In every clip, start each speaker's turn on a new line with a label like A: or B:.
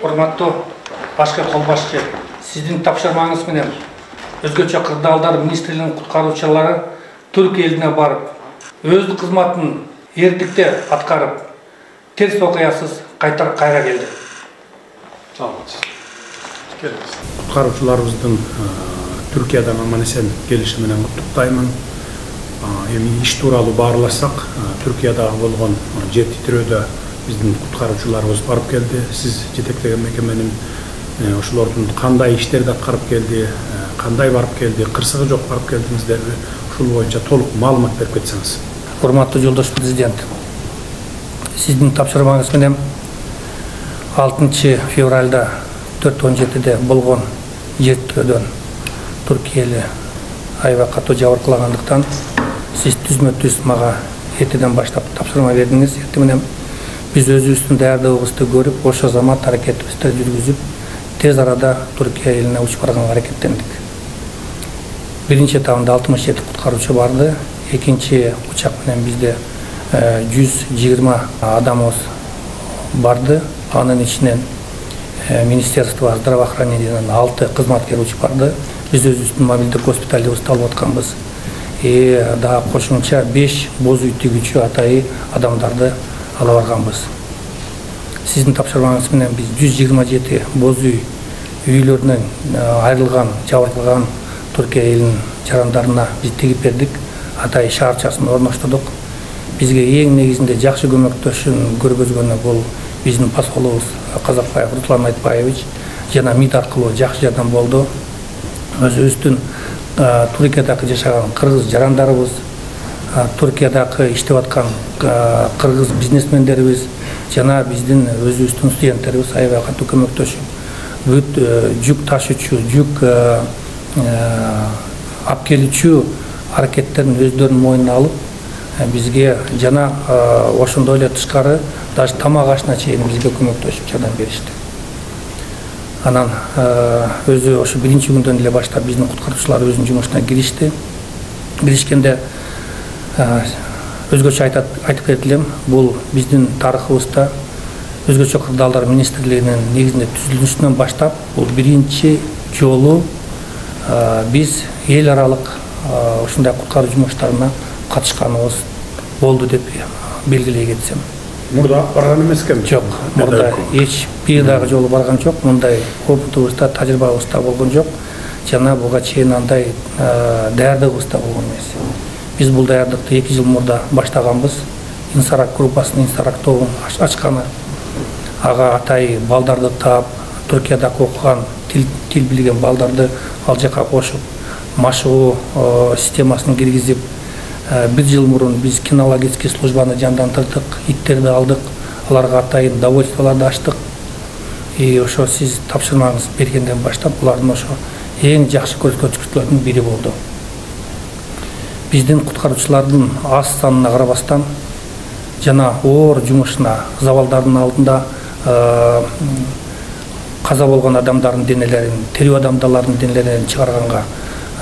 A: Урматтуу башкы колбашчы, сиздин тапшырмаңыз менен өзгөчө кырдаалдар министрлигинин куткаруучулары Түркия элине барып, өз кызматын эрдикте аткарып, терс окуясыз кайра келди.
B: Куткаруучуларыбыздын Түркиядан аман-эсен келиши менен куттуктаймын. Эми иш тууралуу баарласак, Түркияда болгон жер титирөөдө биздин куткаруучуларыбыз барып келди. Сиз жетектеген мекеменин ошолордун кандай иштерди аткарып келди, кандай барып келди, кырсыгы жок барып келдиңиздерби? Ушул боюнча толук маалымат берип кетсеңиз.
A: Урматтуу жолдош президент, сиздин тапшырмаңыз менен 6 февралда 4:17 болгон жер титирөөдөн Түркия эли аябай катуу жабыркагандыктан сиз түзмө-түз мага эртеден баштап тапшырма бердиңиз. Эртең менен биз өзүбүздүн даярдыгыбызды көрүп, ошо замат аракетибизди жүргүзүп, тез арада Түркия элине учуп барганга аракеттендик. Биринчи этабында 67 куткаруучу барды, экинчи учак менен бизде 120 адамыбыз барды. Анын ичинен Министерство здравоохранениянын 6 кызматкер учуп барды. Биз өзүбүздүн мобилдик госпиталыбызды алып атканбыз. Дагы кошумча 5 боз үй тигүүчү атайы адамдарды алып барганбыз. Сиздин тапшырмаңыз менен биз 127 боз үйлөрүнөн айрылган, жабыркаган Түркия элинин жарандарына биз тигип бердик. Атайы шаарчасын орноштурдук. Бизге эң негизинде жакшы көмөктөшүн көргөзгөнү бул биздин посолубуз Казакбаев Руслан Айтбаевич жана МИД аркылуу жакшы жардам болду. Өзүбүздүн Түркиядагы жашаган кыргыз жарандарыбыз, Түркиядагы иштеп аткан кыргыз бизнесмендерибиз жана биздин өзүбүздүн студенттерибиз аябай катуу көмөктөшүп, бүт жүк ташуучу, жүк алып келүүчү аракеттерин өздөрүнүн мойнуна алып, бизге жана ошондой эле тышкары даже тамак ашына чейин бизге көмөктөшүп жардам беришти. Анан өзү ошо биринчи күндөн эле баштап биздин куткаруучулар өзүнүн жумушуна киришкенде өзгөчө айтып кетилем, бул биздин тарыхыбызда өзгөчө кырдаалдар министрлигинин негизинде түзүлүшүнөн баштап бул биринчи жолу биз эл аралык ушундай куткаруу жумуштарына катышканыбыз болду деп белгилей кетсем.
B: Мурда барган эмес экен?
A: Жок, мурда эч бир дагы жолу барган жок. Мындай опытыбызда, тажрыйбабызда болгон жок. Жана буга чейин андай даярдыгыбызда болгон эмес. Биз бул даярдыкты 2 жыл мурда баштаганбыз. Инсарак группасынын Инсарак тобун ачканы. Ага атайы балдарды таап, Түркияда окуган, тил билген балдарды ал жака кошуп, машыгуу системасын киргизип, 1 жыл мурун биз кинологический службаны жандандырдык, иттерди алдык, аларга атайын довольстволорду ачтык. Ошо сиз тапшырмаңыз бергенден баштап булардын ошо эң жакшы көрсөткүчтөрдүн бири болду. Биздин куткаруучулардын аз санына карабастан жана оор жумушуна, забалдардын алдында каза болгон адамдардын денелерин, тирүү адамдардын денелерин чыгарганга,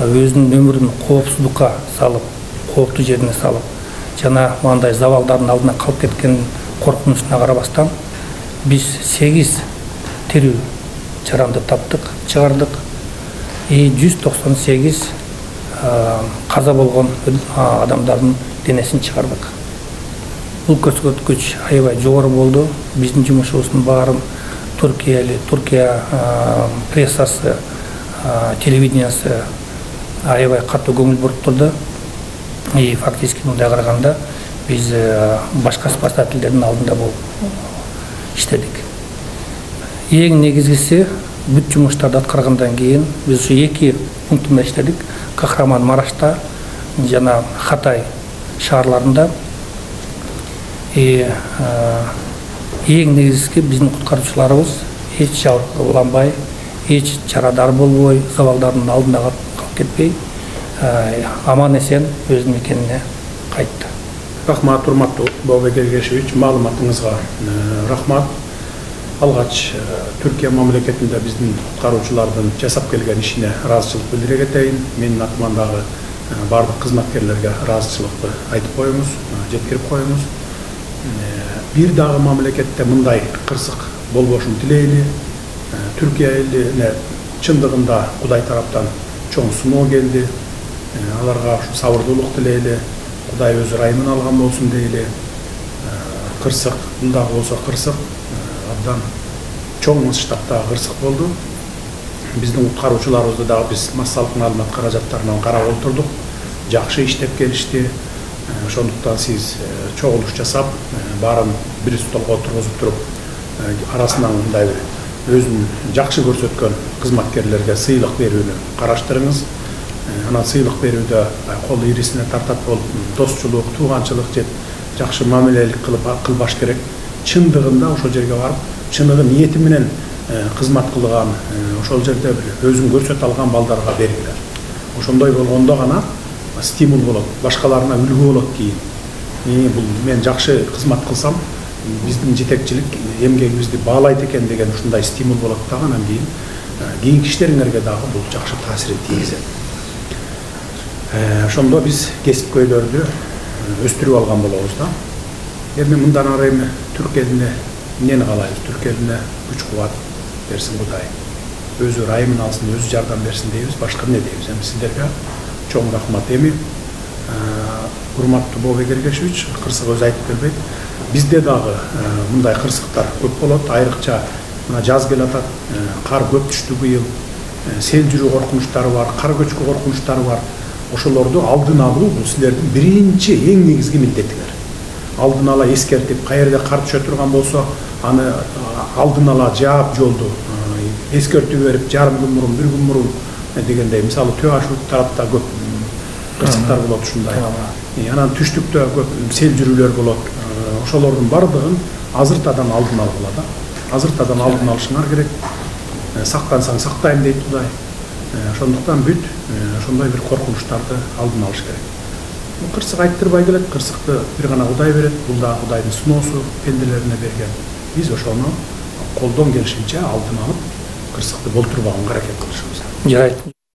A: өзүнүн өмүрүн коопсуздукка салып, кооптуу жерине салып, жана мындай забалдардын алдына калып кеткен коркунучуна карабастан биз 8 тирүү жаранды таптык, чыгардык. 198 каза болгон адамдардын денесин чыгардык. Бул көрсөткүч аябай жогору болду. Биздин жумушубуздун баарын Түркия эли, Түркия прессасы, телевидениясы аябай катуу көңүл буруп турду. Фактически мындай караганда биз башка спасательдердин алдында болуп иштедик. Эң негизгиси бүт жумуштарды аткаргандан кийин биз ушу 2 пунктунда иштедик. Кахраман Марашта жана Хатай шаарларында. Эң негизги биздин куткаруучуларыбыз эч жабырланбай, эч чарадар болбой, забалдардын алдында калып кетпей, аман-эсен өз мекенине кайтты.
B: Рахмат, урматтуу Баубек Эргешевич, маалыматыңызга рахмат. Алгач Түркия мамлекетинде биздин куткаруучулардын жасап келген ишине ыраазычылык билдире кетейин. Менин атыман дагы бардык кызматкерлерге ыраазычылыкты айтып коюңуз, жеткирип коюңуз. Бир дагы мамлекетте мындай кырсык болбошун тилейли. Түркия элине чындыгында Кудай тараптан чоң сыноо келди. Аларга ушу сабырдуулук тилейли. Кудай өз ырайымын алган болсун дейли. Кырсык, мындагы болсо кырсык абдан чоң масштабтагы кырсык болду. Биздин куткаруучуларыбызды дагы биз массалык маалымат каражаттарынан карап отурдук. Жакшы иштеп келишти. Ошондуктан сиз чогулуш жасап, баарын бир столго отургузуп туруп, арасынан мындай бир өзүн жакшы көрсөткөн кызматкерлерге сыйлык берүүнү караштырыңыз. Анан сыйлык берүүдө кол ирисине тартат болуп, достчулук, тууганчылык же жакшы мамилелик кылбаш керек. Чындыгында ошол жерге барып, чыныгы ниети менен кызмат кылган, ошол жерде бир өзүн көрсөтө алган балдарга бериңер. Ошондой болгондо гана стимул болот, башкаларына үлгү болот кийин. Бул мен жакшы кызмат кылсам, биздин жетекчилик эмгегибизди баалайт экен деген ушундай стимул болот да, анан кийинки иштериңерге дагы бул жакшы таасирин тийгизет. Ошондо биз кесипкөйлөрдү өстүрүп алган болобуз да. Эми мындан ары эми түрк элине эмнени каалайбыз? Түрк элине күч кубат берсин Кудай. Өзү ырайымын алсын, өзү жардам берсин дейбиз, башка эмне дейбиз? Эми сиздерге чоң рахмат. Эми урматтуу Бобек Эргешевич, кырсык өзү айтып бербейт. Бизде дагы мындай кырсыктар көп болот. Айрыкча мына жаз келатат, кар көп түштү быйыл. Сел жүрүү коркунучтары бар, кар көчкү коркунучтары бар. Ошолорду алдын алуу бул силердин биринчи эң негизги милдетиңер. Алдын ала эскертип, каерде кар түшө турган болсо, аны алдын ала жаап жолду эскертүү берип, жарым күн мурун, бир күн мурун дегендей. Мисалы Төө Ашу тарапта көп кырсыктар болот ушундай. Анан түштүктө көп сел жүрүүлөр болот. Ошолордун бардыгын азыртадан алдын алгыла да. Азыртадан алдын алышыңар керек. Сактансаң сактайм дейт Кудай. Ошондуктан бүт ошондой бир коркунучтарды алдын алыш керек. Кырсык айттырбай келет, кырсыкты бир гана Кудай берет. Бул да Кудайдын суноосу пенделерине берген. Биз ошону колдон келишинче алдын алып, кырсыкты болтурбаганга аракет кылышыбыз.
A: Жарайт.